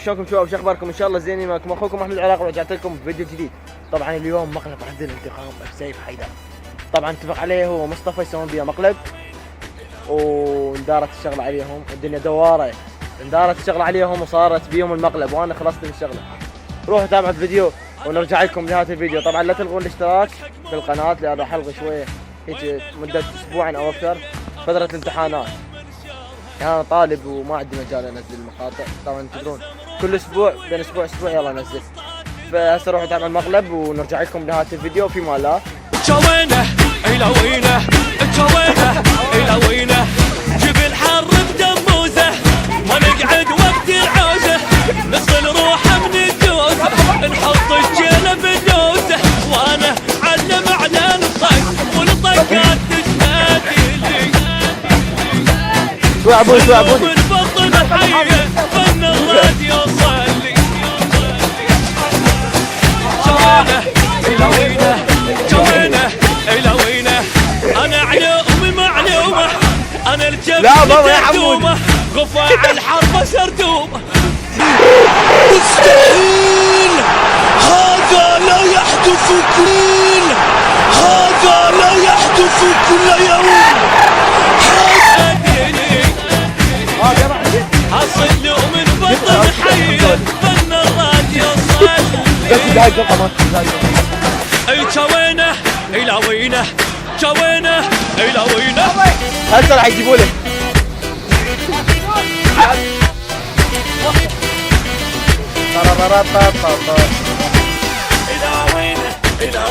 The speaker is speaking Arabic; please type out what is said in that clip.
شلونكم شباب؟ شو اخباركم؟ ان شاء الله زينين. معكم اخوكم احمد العراق ورجعت لكم بفيديو جديد. طبعا اليوم مقلب عندنا انتخاب سيف حيدر. طبعا اتفق عليه هو ومصطفى يسوون بيه مقلب، واندارت الشغله عليهم، الدنيا دواره، اندارت الشغله عليهم وصارت بيهم المقلب، وانا خلصت من الشغله. روحوا تابعوا الفيديو ونرجع لكم بنهايه الفيديو. طبعا لا تلغون الاشتراك بالقناه لان راح الغي شويه هيك مده اسبوعين او اكثر فتره الامتحانات. انا طالب وما عندي مجال انزل المقاطع، طبعا تدرون كل اسبوع بين اسبوع يلا انزل. فهسه روحوا تابعوا المقلب ونرجع لكم بنهايه الفيديو في ما لا. جوينه الى وينه، جوينه الى وينه، جبل حر بدموزه، ما نقعد وقت العوزه، نصل روحه من الدوزه، نحط الجيله بالدوزه، وانا علم على الطق والطقات تشهد لي. شو عبود شو عبود من بطن حيه فن الراديو صلي. جوينه الى وينه، جوينه الى وينه، انا علومي معلومه، انا الجبل لا بابا يا حمود غفاع الحرب سردومه. مستحيل هذا لا يحدث هذا لا يحدث كل يوم. حصل من بطن حيه فن الراديو صلي. اي جوينه الى وينه، جوينه الى وينه، هسه راح يجيبوا لك. الى وينه الى